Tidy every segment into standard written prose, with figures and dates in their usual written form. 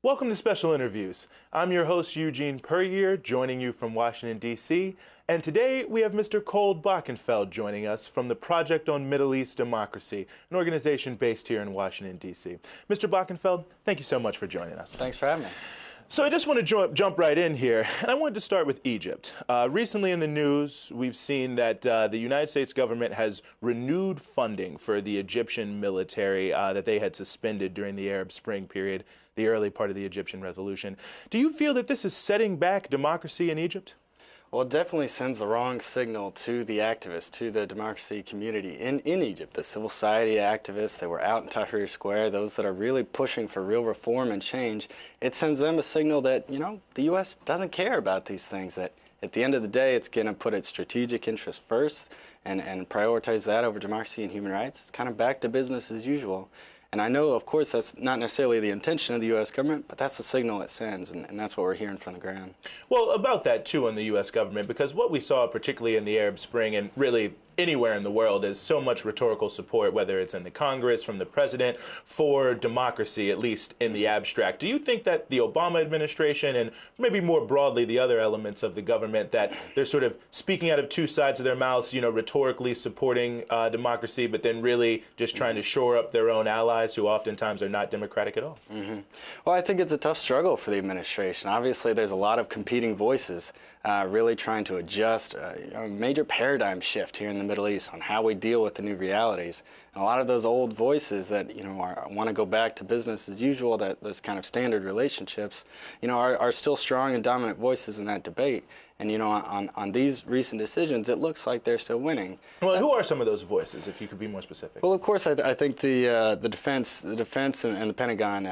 Welcome to Special Interviews. I'm your host, Eugene Pruyear, joining you from Washington, D.C. And today we have Mr. Bockenfeld joining us from the Project on Middle East Democracy, an organization based here in Washington, D.C. Mr. Bockenfeld, thank you so much for joining us. Thanks for having me. So I just want to jump right in here, and I wanted to start with Egypt. Recently in the news, we've seen that the United States government has renewed funding for the Egyptian military that they had suspended during the Arab Spring period, the early part of the Egyptian revolution. Do you feel that this is setting back democracy in Egypt? Well, it definitely sends the wrong signal to the activists, to the democracy community in Egypt, the civil society activists that were out in Tahrir Square, those that are really pushing for real reform and change. It sends them a signal that, the U.S. doesn't care about these things, that at the end of the day, it's going to put its strategic interests first and prioritize that over democracy and human rights. It's kind of back to business as usual. And I know, of course, that's not necessarily the intention of the U.S. government, but that's the signal it sends, and that's what we're hearing from the ground. Well, about that, too, in the U.S. government, because what we saw, particularly in the Arab Spring and really anywhere in the world, is so much rhetorical support, whether it's in the Congress, from the president, for democracy, at least in the abstract. Do you think that the Obama administration and maybe more broadly the other elements of the government, that they're sort of speaking out of two sides of their mouths, rhetorically supporting democracy, but then really just trying to shore up their own allies who oftentimes are not democratic at all? Mm-hmm. Well, I think it's a tough struggle for the administration. Obviously, there's a lot of competing voices really trying to adjust a major paradigm shift here in the Middle East on how we deal with the new realities. And a lot of those old voices that want to go back to business as usual, that those kind of standard relationships, are still strong and dominant voices in that debate. And on these recent decisions, it looks like they're still winning. Well, who are some of those voices, if you could be more specific? Well, of course, I think the defense and the Pentagon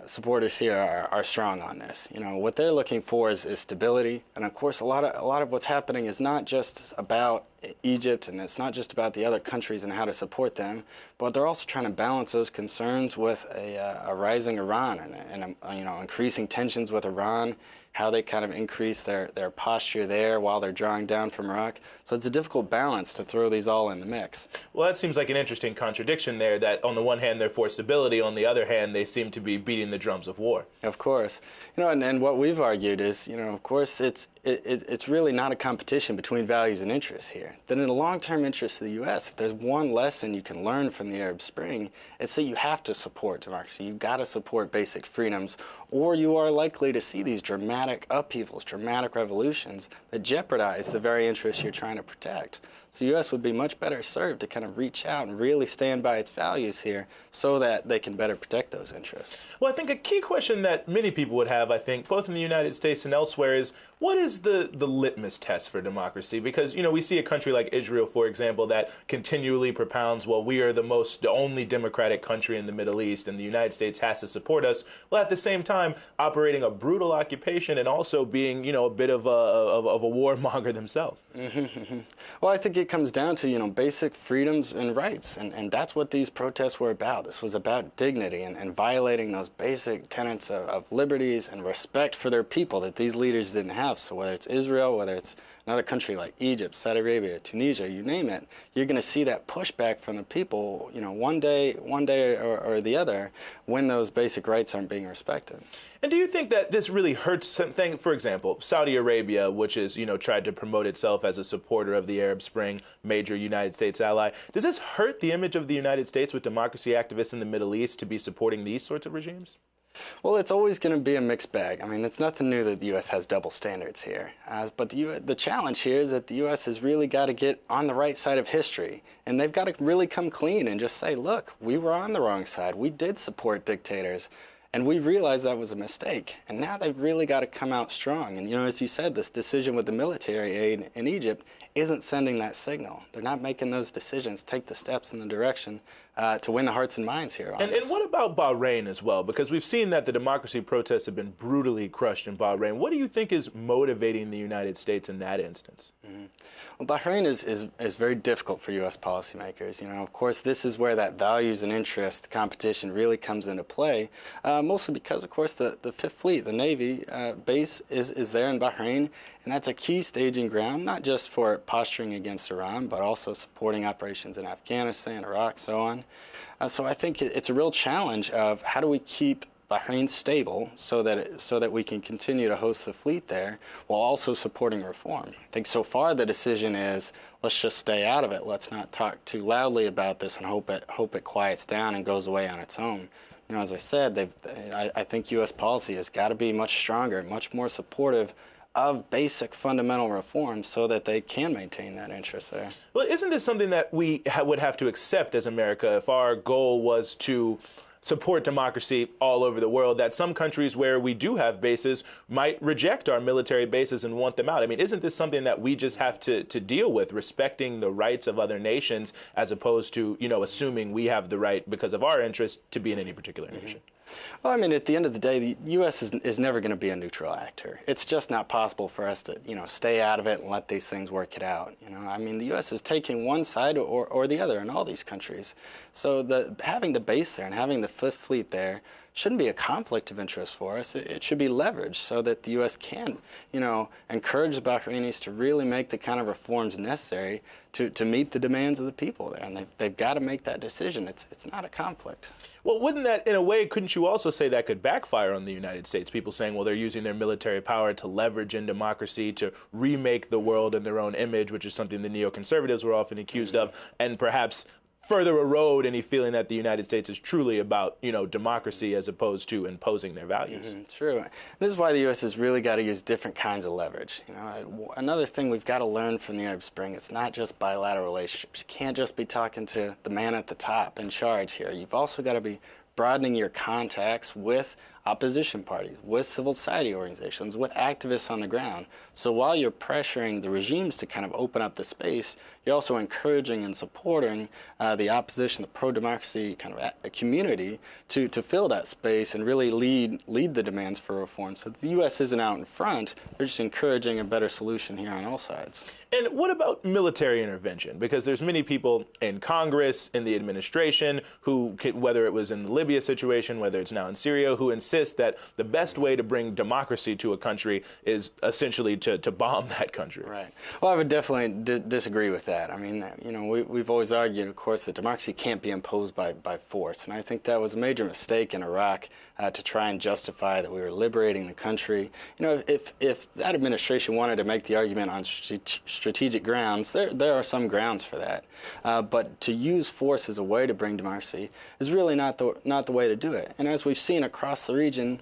supporters here are strong on this. What they're looking for is stability, and of course, a lot of what's happening is not just about Egypt, and it's not just about the other countries and how to support them, but they're also trying to balance those concerns with a rising Iran and increasing tensions with Iran, how they kind of increase their posture there while they're drawing down from Iraq. So it's a difficult balance to throw these all in the mix. Well, that seems like an interesting contradiction there, that on the one hand they're for stability, on the other hand they seem to be beating the drums of war. Of course. And what we've argued is, of course, it's really not a competition between values and interests here. That in the long-term interest of the U.S., if there's one lesson you can learn from the Arab Spring, it's that you have to support democracy. You've got to support basic freedoms, or you are likely to see these dramatic upheavals, dramatic revolutions that jeopardize the very interests you're trying to protect. So the U.S. would be much better served to kind of reach out and really stand by its values here so that they can better protect those interests. Well, I think a key question that many people would have, I think, both in the United States and elsewhere, is what is the litmus test for democracy? Because, we see a country like Israel, for example, that continually propounds, well, we are the only democratic country in the Middle East, and the United States has to support us, while at the same time operating a brutal occupation and also being, a bit of a warmonger themselves. Mm-hmm. Well, I think it comes down to, basic freedoms and rights, and that's what these protests were about. This was about dignity and violating those basic tenets of liberties and respect for their people that these leaders didn't have. So whether it's Israel, whether it's another country like Egypt, Saudi Arabia, Tunisia, you name it, you're going to see that pushback from the people, one day or the other, when those basic rights aren't being respected. And do you think that this really hurts something? For example, Saudi Arabia, which is, tried to promote itself as a supporter of the Arab Spring, major United States ally. Does this hurt the image of the United States with democracy activists in the Middle East to be supporting these sorts of regimes? Well, it's always going to be a mixed bag. I mean, it's nothing new that the U.S. has double standards here. But the challenge here is that the U.S. has really got to get on the right side of history. And they've got to really come clean and just say, look, we were on the wrong side. We did support dictators. And we realized that was a mistake. And now they've really got to come out strong. And, as you said, this decision with the military aid in Egypt isn't sending that signal. They're not making those decisions, take the steps in the direction to win the hearts and minds here. And what about Bahrain as well? Because we've seen that the democracy protests have been brutally crushed in Bahrain. What do you think is motivating the United States in that instance? Mm-hmm. Well, Bahrain is very difficult for U.S. policymakers. Of course, this is where that values and interest competition really comes into play, mostly because, of course, the Fifth Fleet, the Navy base is there in Bahrain, and that's a key staging ground, not just for posturing against Iran, but also supporting operations in Afghanistan, Iraq, so on. So I think it's a real challenge of how do we keep Bahrain stable so that we can continue to host the fleet there while also supporting reform. I think so far the decision is let's just stay out of it. Let's not talk too loudly about this and hope it quiets down and goes away on its own. You know, as I said, I think U.S. policy has got to be much stronger, much more supportive of basic fundamental reforms so that they can maintain that interest there. Well, isn't this something that we would have to accept as America if our goal was to support democracy all over the world, that some countries where we do have bases might reject our military bases and want them out? I mean, isn't this something that we just have to deal with, respecting the rights of other nations as opposed to, you know, assuming we have the right because of our interest to be in any particular nation? Well, I mean, at the end of the day, the U.S. is never going to be a neutral actor. It's just not possible for us to, you know, stay out of it and let these things work it out. You know, I mean, the U.S. is taking one side or the other in all these countries. So having the base there and having the Fifth Fleet there shouldn't be a conflict of interest for us. It should be leveraged so that the U.S. can, you know, encourage the Bahrainis to really make the kind of reforms necessary to meet the demands of the people there. And they've got to make that decision. It's not a conflict. Well, wouldn't that, in a way, couldn't you also say that could backfire on the United States? People saying, well, they're using their military power to leverage in democracy, to remake the world in their own image, which is something the neoconservatives were often accused of, and perhaps further erode any feeling that the United States is truly about, you know, democracy as opposed to imposing their values. True. This is why the U.S. has really got to use different kinds of leverage. You know, another thing we've got to learn from the Arab Spring, it's not just bilateral relationships. You can't just be talking to the man at the top in charge here. You've also got to be broadening your contacts with opposition parties, with civil society organizations, with activists on the ground. So while you're pressuring the regimes to kind of open up the space, you're also encouraging and supporting the opposition, the pro-democracy kind of community to fill that space and really lead the demands for reform. So the U.S. isn't out in front, they're just encouraging a better solution here on all sides. And what about military intervention? Because there's many people in Congress, in the administration, who, whether it was in the Libya situation, whether it's now in Syria, who insist that the best way to bring democracy to a country is essentially to bomb that country. Right. Well, I would definitely disagree with that. I mean, you know, we've always argued, of course, that democracy can't be imposed by force. And I think that was a major mistake in Iraq to try and justify that we were liberating the country. You know, if that administration wanted to make the argument on strategic grounds, there are some grounds for that. But to use force as a way to bring democracy is really not the way to do it. And as we've seen across the region,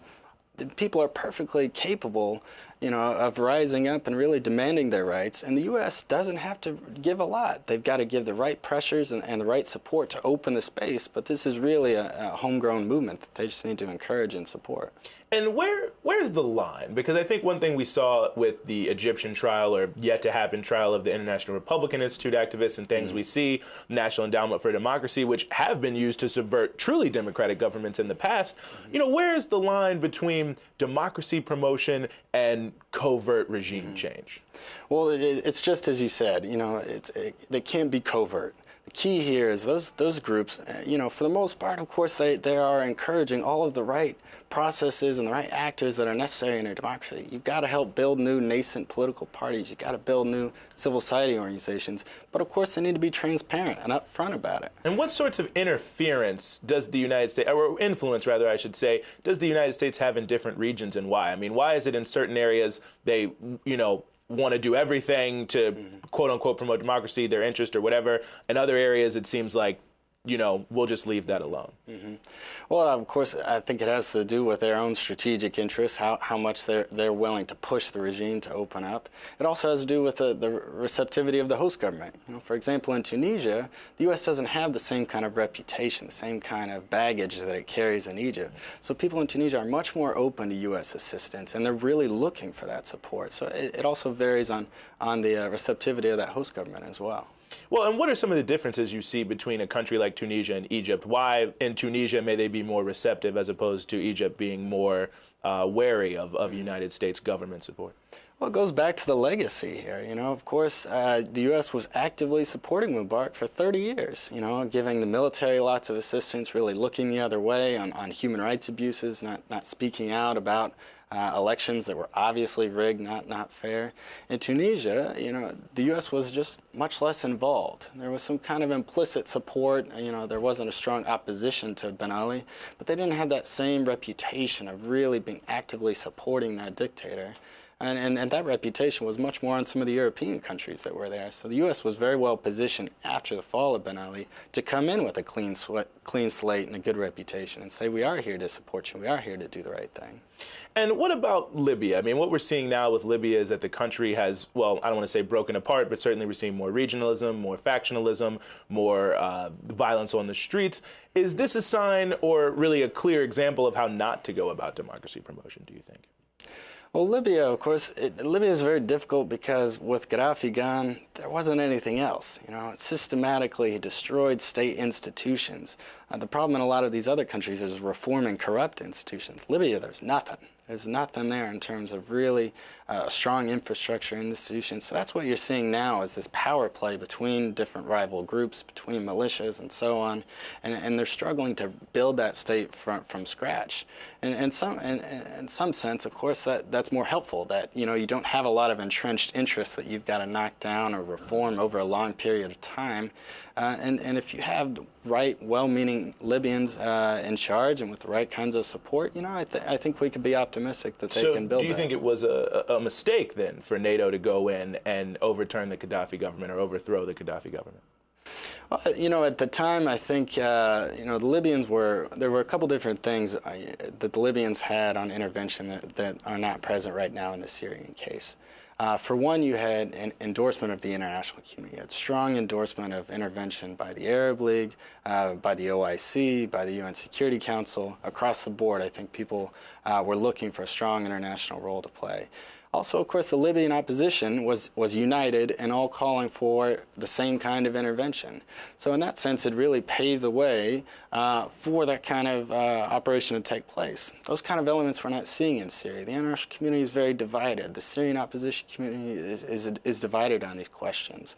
the people are perfectly capable, you know, of rising up and really demanding their rights. And the U.S. doesn't have to give a lot. They've got to give the right pressures and the right support to open the space. But this is really a homegrown movement that they just need to encourage and support. And where's the line? Because I think one thing we saw with the Egyptian trial, or yet to happen trial of the International Republican Institute activists and things, we see National Endowment for Democracy, which have been used to subvert truly democratic governments in the past. You know, where's the line between democracy promotion and covert regime change? Well, it's just as you said, you know, they can't be covert. The key here is those groups, you know, for the most part, of course, they are encouraging all of the right processes and the right actors that are necessary in a democracy. You've got to help build new nascent political parties. You've got to build new civil society organizations. But, of course, they need to be transparent and upfront about it. And what sorts of interference does the United States, or influence, rather, I should say, does the United States have in different regions, and why? I mean, why is it in certain areas they, you know, want to do everything to quote-unquote promote democracy, their interest or whatever. In other areas, it seems like, you know, we'll just leave that alone. Well, of course, I think it has to do with their own strategic interests, how much they're willing to push the regime to open up. It also has to do with the receptivity of the host government. You know, for example, in Tunisia, the U.S. doesn't have the same kind of reputation, the same kind of baggage that it carries in Egypt. So people in Tunisia are much more open to U.S. assistance, and they're really looking for that support. So it also varies on the receptivity of that host government as well. Well, and what are some of the differences you see between a country like Tunisia and Egypt? Why in Tunisia may they be more receptive as opposed to Egypt being more wary of United States government support? Well, it goes back to the legacy here. You know, of course, the U.S. was actively supporting Mubarak for 30 years, you know, giving the military lots of assistance, really looking the other way on human rights abuses, not speaking out about elections that were obviously rigged, not fair. In Tunisia, the U.S. was just much less involved. There was some kind of implicit support. There wasn't a strong opposition to Ben Ali, but they didn't have that same reputation of really being actively supporting that dictator. And that reputation was much more on some of the European countries that were there. So the U.S. was very well positioned after the fall of Ben Ali to come in with a clean slate and a good reputation and say, we are here to support you. We are here to do the right thing. And what about Libya? I mean, what we're seeing now with Libya is that the country has, well, I don't want to say broken apart, but certainly we're seeing more regionalism, more factionalism, more violence on the streets. Is this a sign or really a clear example of how not to go about democracy promotion, do you think? Well, Libya, of course, Libya is very difficult because with Gaddafi gone, there wasn't anything else. It systematically destroyed state institutions. The problem in a lot of these other countries is reforming corrupt institutions. Libya, there's nothing. There's nothing there in terms of really strong infrastructure and institutions. So that's what you're seeing now is this power play between different rival groups, between militias and so on. And they're struggling to build that state from scratch. And in some sense, of course, that's more helpful, that you don't have a lot of entrenched interests that you've got to knock down or reform over a long period of time. And if you have right, well-meaning Libyans in charge and with the right kinds of support, I think we could be optimistic that they can build that. So do you think it was a mistake then for NATO to go in and overturn the Gaddafi government or overthrow the Gaddafi government? Well, at the time, I think, the Libyans there were a couple different things that the Libyans had on intervention that are not present right now in the Syrian case. For one, you had an endorsement of the international community. You had strong endorsement of intervention by the Arab League, by the OIC, by the UN Security Council. Across the board, I think people were looking for a strong international role to play. Also, of course, the Libyan opposition was united and all calling for the same kind of intervention. So in that sense, it really paved the way for that kind of operation to take place. Those kind of elements we're not seeing in Syria. The international community is very divided. The Syrian opposition community is divided on these questions.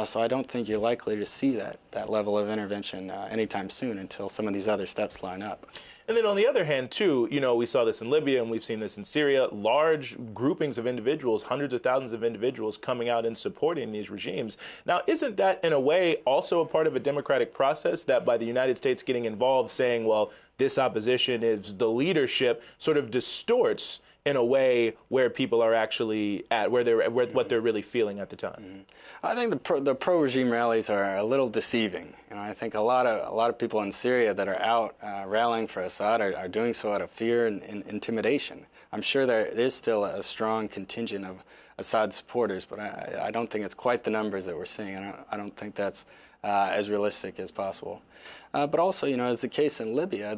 So I don't think you're likely to see that level of intervention anytime soon until some of these other steps line up. And then on the other hand, too, we saw this in Libya and we've seen this in Syria, large groupings of individuals, hundreds of thousands of individuals coming out and supporting these regimes. Now, isn't that in a way also a part of a democratic process that by the United States getting involved saying, well, this opposition is the leadership sort of distorts in a way where people are actually at, what they're really feeling at the time? Mm-hmm. I think the pro-regime rallies are a little deceiving. I think a lot of people in Syria that are out rallying for Assad are doing so out of fear and intimidation. I'm sure there is still a strong contingent of Assad supporters, but I don't think it's quite the numbers that we're seeing. I don't think that's as realistic as possible. But also, as the case in Libya,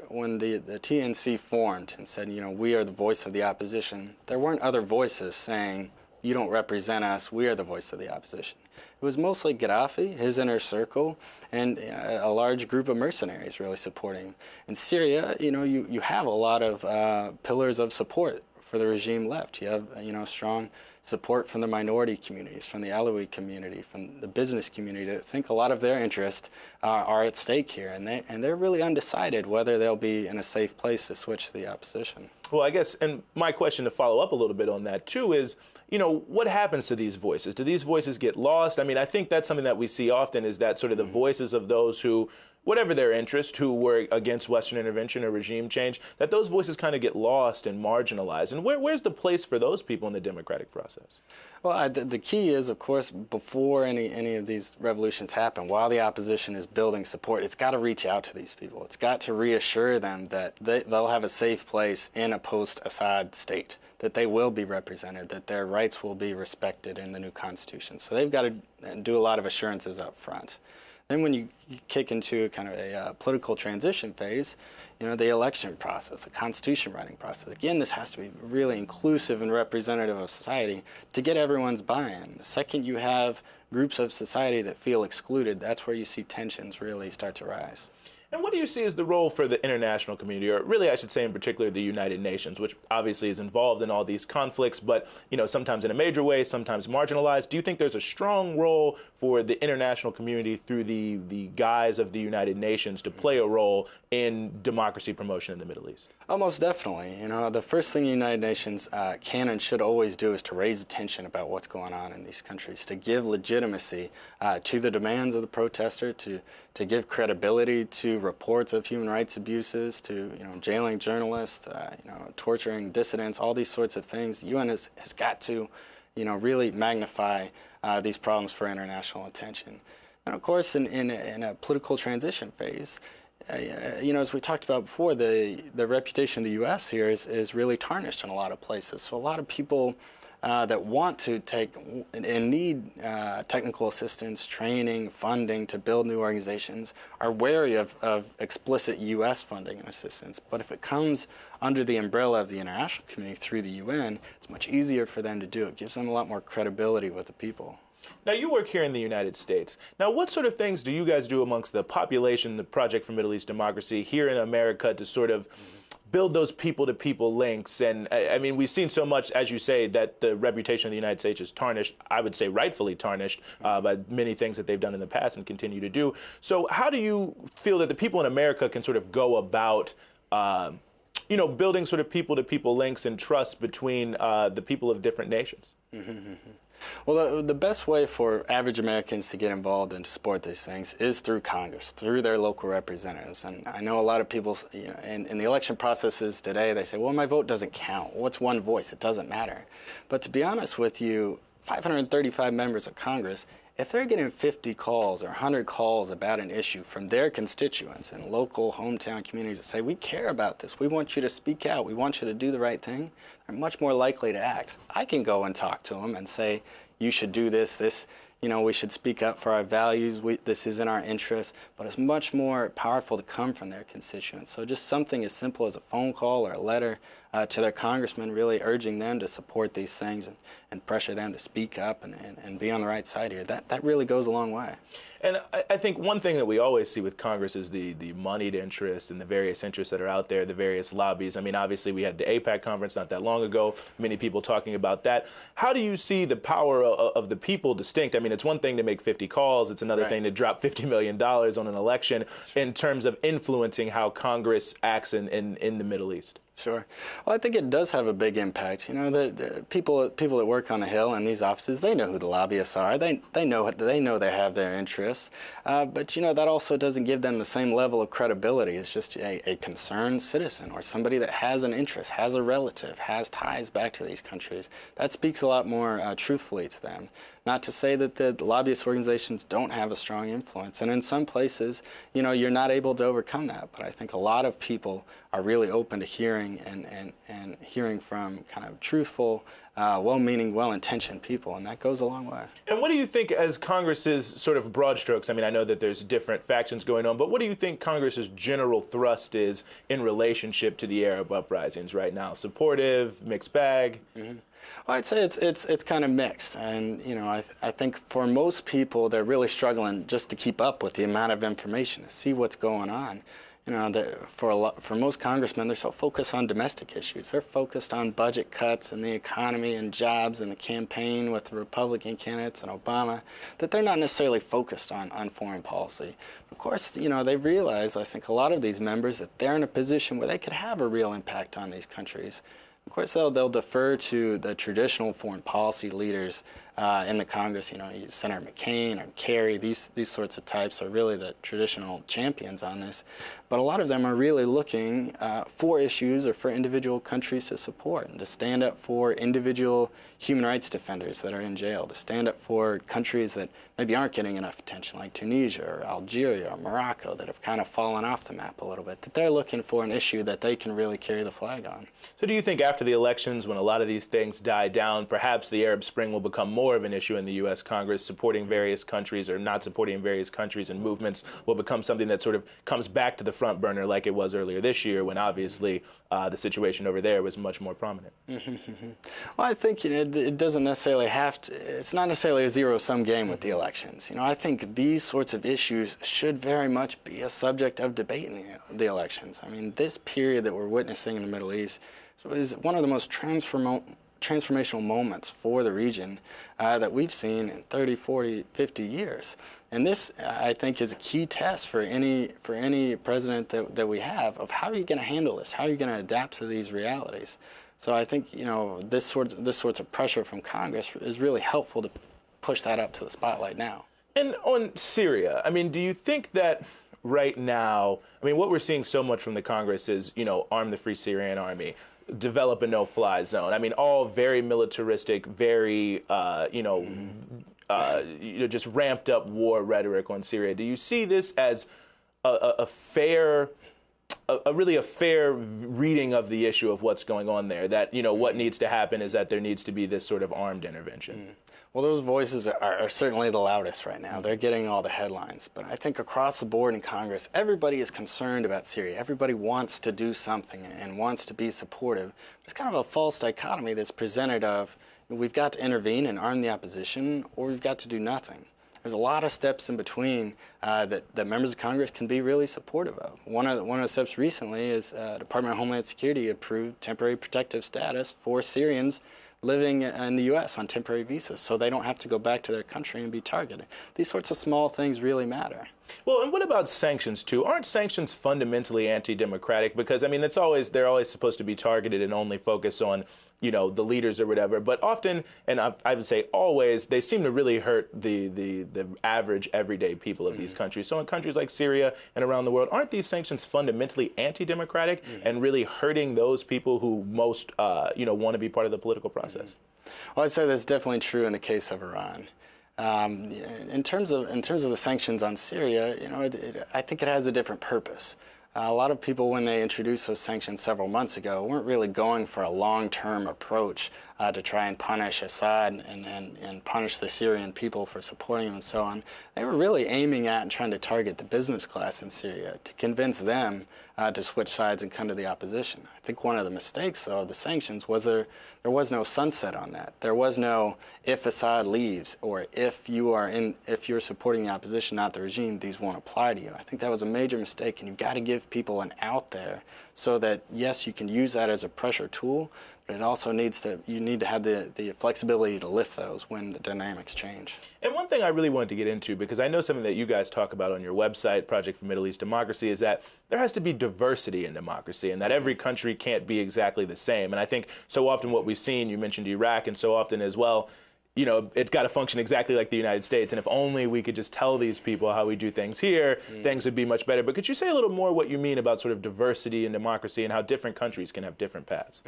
when the TNC formed and said, we are the voice of the opposition, there weren't other voices saying, you don't represent us, we are the voice of the opposition. It was mostly Gaddafi, his inner circle, and a large group of mercenaries really supporting him. In Syria, you have a lot of pillars of support for the regime left. You have, strong support from the minority communities, from the Alawite community, from the business community. I think a lot of their interests are at stake here, and they're really undecided whether they'll be in a safe place to switch to the opposition. Well, I guess, and my question to follow up a little bit on that too is, what happens to these voices? Do these voices get lost? I mean, I think that's something that we see often is that sort of the voices of those who, whatever their interest, who were against Western intervention or regime change, that those voices kind of get lost and marginalized. And where's the place for those people in the democratic process? Well, the key is, of course, before any of these revolutions happen, while the opposition is building support, it's got to reach out to these people. It's got to reassure them that they'll have a safe place in a post-Assad state, that they will be represented, that their rights will be respected in the new constitution. So they've got to do a lot of assurances up front. Then when you kick into kind of a political transition phase, the election process, the constitution writing process, again, this has to be really inclusive and representative of society to get everyone's buy-in. The second you have groups of society that feel excluded, that's where you see tensions really start to rise. And what do you see as the role for the international community, or really I should say in particular the United Nations, which obviously is involved in all these conflicts, but sometimes in a major way, sometimes marginalized? Do you think there's a strong role for the international community through the guise of the United Nations to play a role in democracy promotion in the Middle East? Oh, most definitely. The first thing the United Nations can and should always do is to raise attention about what's going on in these countries, to give legitimacy to the demands of the protester, to give credibility to reports of human rights abuses, to jailing journalists, torturing dissidents, all these sorts of things. The UN has got to really magnify these problems for international attention. And of course, in a political transition phase, as we talked about before, the reputation of the U.S. here is really tarnished in a lot of places. So a lot of people that want to take and need technical assistance, training, funding to build new organizations are wary of explicit U.S. funding and assistance. But if it comes under the umbrella of the international community through the UN, it's much easier for them to do. It gives them a lot more credibility with the people. Now, you work here in the United States. Now, what sort of things do you guys do amongst the population, the Project for Middle East Democracy here in America to sort of build those people-to-people links? And, I mean, we've seen so much, as you say, that the reputation of the United States is tarnished, I would say rightfully tarnished, by many things that they've done in the past and continue to do. So how do you feel that the people in America can sort of go about building sort of people-to-people links and trust between the people of different nations? Well, the best way for average Americans to get involved and to support these things is through Congress, through their local representatives. And I know a lot of people, in the election processes today, they say, well, my vote doesn't count. What's one voice? It doesn't matter. But to be honest with you, 535 members of Congress, if they're getting 50 calls or 100 calls about an issue from their constituents and local hometown communities that say, we care about this, we want you to speak out, we want you to do the right thing, they're much more likely to act. I can go and talk to them and say, you should do this, we should speak up for our values, this is in our interest, but it's much more powerful to come from their constituents. So just something as simple as a phone call or a letter to their congressman, really urging them to support these things and pressure them to speak up and be on the right side here, that really goes a long way. And I think one thing that we always see with Congress is the moneyed interest and the various interests that are out there, the various lobbies. I mean, obviously, we had the APAC conference not that long ago, many people talking about that. How do you see the power of the people distinct? I mean, it's one thing to make 50 calls. It's another thing to drop $50 million on an election in terms of influencing how Congress acts in the Middle East. Sure. Well, I think it does have a big impact. The people that work on the Hill in these offices, they know who the lobbyists are. They know they have their interests. But that also doesn't give them the same level of credibility as just a concerned citizen or somebody that has an interest, has a relative, has ties back to these countries. That speaks a lot more truthfully to them. Not to say that the lobbyist organizations don't have a strong influence. And in some places, you're not able to overcome that. But I think a lot of people are really open to hearing and hearing from kind of truthful, well-meaning, well-intentioned people, and that goes a long way. And what do you think as Congress's sort of broad strokes? I mean, I know that there's different factions going on, but what do you think Congress's general thrust is in relationship to the Arab uprisings right now? Supportive, mixed bag? Mm-hmm. Well, I'd say it's kind of mixed, and I think for most people they're really struggling just to keep up with the amount of information, to see what's going on. For most congressmen, they're so focused on domestic issues. They're focused on budget cuts and the economy and jobs and the campaign with the Republican candidates and Obama that they're not necessarily focused on foreign policy. Of course, they realize, I think, a lot of these members that they're in a position where they could have a real impact on these countries. Of course, they'll defer to the traditional foreign policy leaders in the Congress. Senator McCain or Kerry, these sorts of types are really the traditional champions on this. But a lot of them are really looking for issues or for individual countries to support and to stand up for individual human rights defenders that are in jail, to stand up for countries that maybe aren't getting enough attention, like Tunisia or Algeria or Morocco, that have kind of fallen off the map a little bit, that they're looking for an issue that they can really carry the flag on. So do you think after the elections, when a lot of these things die down, perhaps the Arab Spring will become more more of an issue in the U.S. Congress. Supporting various countries or not supporting various countries and movements will become something that sort of comes back to the front burner like it was earlier this year when obviously the situation over there was much more prominent. Well, I think it doesn't necessarily have to, it's not necessarily a zero-sum game with the elections. I think these sorts of issues should very much be a subject of debate in the elections. I mean, this period that we're witnessing in the Middle East is one of the most transformational moments for the region that we've seen in 30, 40, 50 years. And this, I think, is a key test for any president that we have of how are you going to handle this? How are you going to adapt to these realities? So I think, this sorts of pressure from Congress is really helpful to push that up to the spotlight now. And on Syria, I mean, do you think that right now, I mean, what we're seeing so much from the Congress is, arm the Free Syrian Army, develop a no-fly zone. I mean, all very militaristic, very, just ramped up war rhetoric on Syria. Do you see this as a fair, really a fair reading of the issue of what's going on there? That, what needs to happen is that there needs to be this sort of armed intervention. Well, those voices are certainly the loudest right now. They're getting all the headlines. But I think across the board in Congress, everybody is concerned about Syria. Everybody wants to do something and wants to be supportive. There's kind of a false dichotomy that's presented of we've got to intervene and arm the opposition, or we've got to do nothing. There's a lot of steps in between that members of Congress can be really supportive of. One of the steps recently is Department of Homeland Security approved temporary protective status for Syrians living in the U.S. on temporary visas, so they don't have to go back to their country and be targeted. These sorts of small things really matter. Well, and what about sanctions, too? Aren't sanctions fundamentally anti-democratic? Because, I mean, they're always supposed to be targeted and only focus on, the leaders or whatever. But often, and I would say always, they seem to really hurt the average, everyday people of these countries. So in countries like Syria and around the world, aren't these sanctions fundamentally anti-democratic and really hurting those people who most, want to be part of the political process? Well, I'd say that's definitely true in the case of Iran. In terms of the sanctions on Syria, I think it has a different purpose. A lot of people, when they introduced those sanctions several months ago, weren't really going for a long-term approach to try and punish Assad and punish the Syrian people for supporting him and so on. They were really aiming at and trying to target the business class in Syria to convince them to switch sides and come to the opposition. I think one of the mistakes, though, of the sanctions was there was no sunset on that. There was no if Assad leaves or if you're supporting the opposition, not the regime, these won't apply to you. I think that was a major mistake, and you've got to give people an out there so that, yes, you can use that as a pressure tool, but it also you need to have the flexibility to lift those when the dynamics change. And one thing I really wanted to get into, because I know something that you guys talk about on your website, Project for Middle East Democracy, is that there has to be diversity in democracy and that every country can't be exactly the same. And I think so often what we've seen, you mentioned Iraq, and so often as well, it's got to function exactly like the United States. And if only we could just tell these people how we do things here, things would be much better. But could you say a little more what you mean about sort of diversity and democracy and how different countries can have different paths?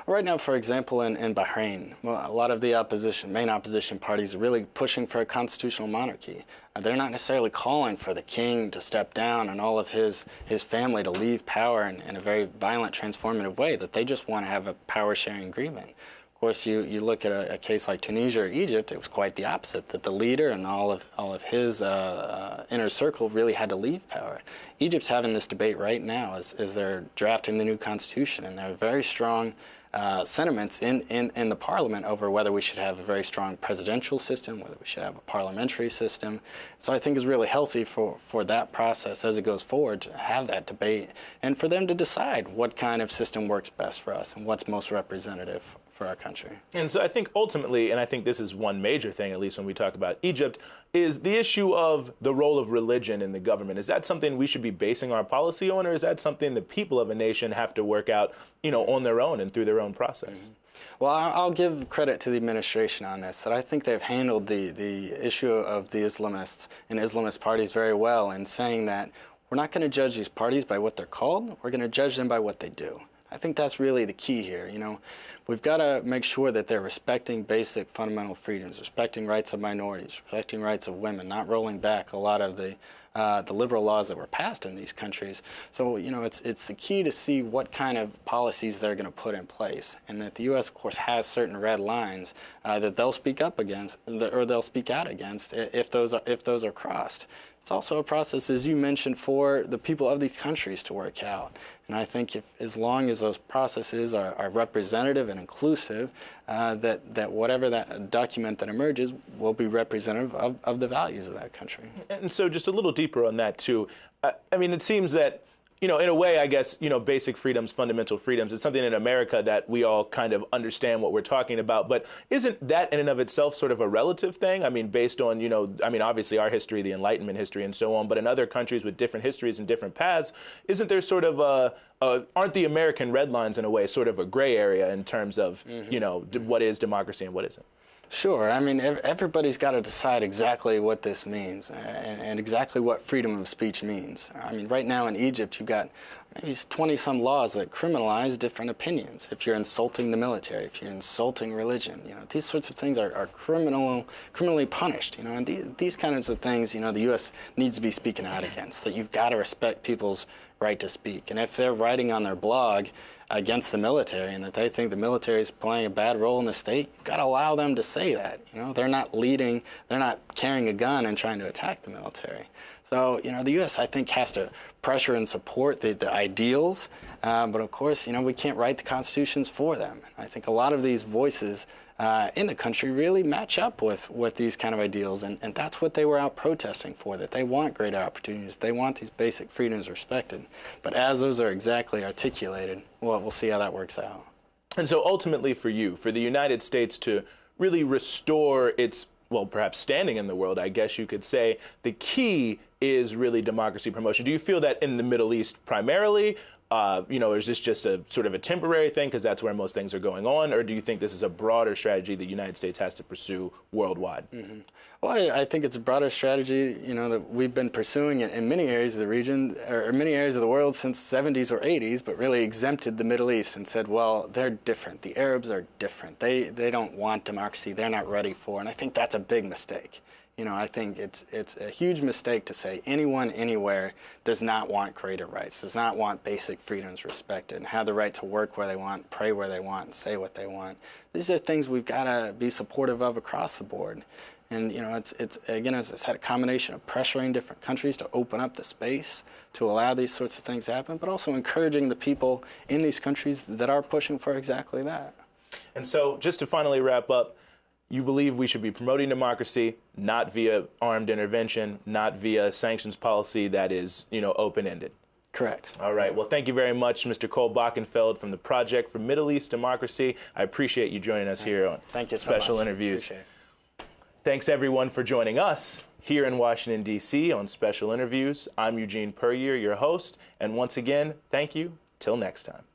Right now, for example, in Bahrain, a lot of the main opposition parties are really pushing for a constitutional monarchy. They're not necessarily calling for the king to step down and all of his family to leave power in a very violent, transformative way, that they just want to have a power-sharing agreement. Of course, you look at a case like Tunisia or Egypt, it was quite the opposite, that the leader and all of his inner circle really had to leave power. Egypt's having this debate right now as they're drafting the new constitution, and there are very strong sentiments in the parliament over whether we should have a very strong presidential system, whether we should have a parliamentary system. So I think it's really healthy for that process as it goes forward to have that debate and for them to decide what kind of system works best for us and what's most representative for our country. And so I think ultimately, and I think this is one major thing, at least when we talk about Egypt, is the issue of the role of religion in the government. Is that something we should be basing our policy on, or is that something the people of a nation have to work out, on their own and through their own process? Well, I'll give credit to the administration on this, that I think they've handled the issue of the Islamists and Islamist parties very well in saying that we're not going to judge these parties by what they're called, we're going to judge them by what they do. I think that's really the key here. we've got to make sure that they're respecting basic fundamental freedoms, respecting rights of minorities, respecting rights of women, not rolling back a lot of the liberal laws that were passed in these countries. So, it's the key to see what kind of policies they're going to put in place, and that the U.S., of course, has certain red lines that they'll speak up against, or they'll speak out against if those are crossed. It's also a process, as you mentioned, for the people of these countries to work out. And I think as long as those processes are representative and inclusive, that whatever that document that emerges will be representative of the values of that country. And so just a little deeper on that, too. I mean, it seems that, in a way, I guess, basic freedoms, fundamental freedoms, it's something in America that we all kind of understand what we're talking about. But isn't that in and of itself sort of a relative thing? I mean, based on, obviously our history, the Enlightenment history and so on, but in other countries with different histories and different paths, isn't there sort of aren't the American red lines in a way sort of a gray area in terms of, what is democracy and what isn't? Sure. I mean, everybody's got to decide exactly what this means and exactly what freedom of speech means. I mean, right now in Egypt, you've got maybe 20-some laws that criminalize different opinions. If you're insulting the military, if you're insulting religion, these sorts of things are criminally punished. And these kinds of things, the U.S. needs to be speaking out against. That you've got to respect people's right to speak. And if they're writing on their blog against the military and that they think the military is playing a bad role in the state, you've got to allow them to say that. They're not leading, they're not carrying a gun and trying to attack the military. So, the U.S., I think, has to pressure and support the ideals, but of course, we can't write the constitutions for them. I think a lot of these voices in the country really match up with these kind of ideals, and that's what they were out protesting for, that they want greater opportunities, they want these basic freedoms respected. But as those are exactly articulated, well, we'll see how that works out. And so ultimately for you, for the United States to really restore its, well, perhaps standing in the world, I guess you could say, the key is really democracy promotion. Do you feel that in the Middle East primarily, is this just a sort of a temporary thing because that's where most things are going on, or do you think this is a broader strategy the United States has to pursue worldwide? Mm-hmm. Well, I think it's a broader strategy, that we've been pursuing in many areas of the region, or many areas of the world since the 70s or 80s, but really exempted the Middle East and said, well, they're different. The Arabs are different. They don't want democracy. They're not ready for it. And I think that's a big mistake. I think it's a huge mistake to say anyone, anywhere does not want greater rights, does not want basic freedoms respected, and have the right to work where they want, pray where they want, and say what they want. These are things we've got to be supportive of across the board. And, it's had a combination of pressuring different countries to open up the space to allow these sorts of things to happen, but also encouraging the people in these countries that are pushing for exactly that. And so just to finally wrap up, you believe we should be promoting democracy, not via armed intervention, not via sanctions policy that is, open-ended. Correct. All right. Well, thank you very much, Mr. Cole Bockenfeld from the Project for Middle East Democracy. I appreciate you joining us here on Special Interviews. Appreciate it. Thanks, everyone, for joining us here in Washington, D.C. on Special Interviews. I'm Eugene Pruyear, your host. And once again, thank you. Till next time.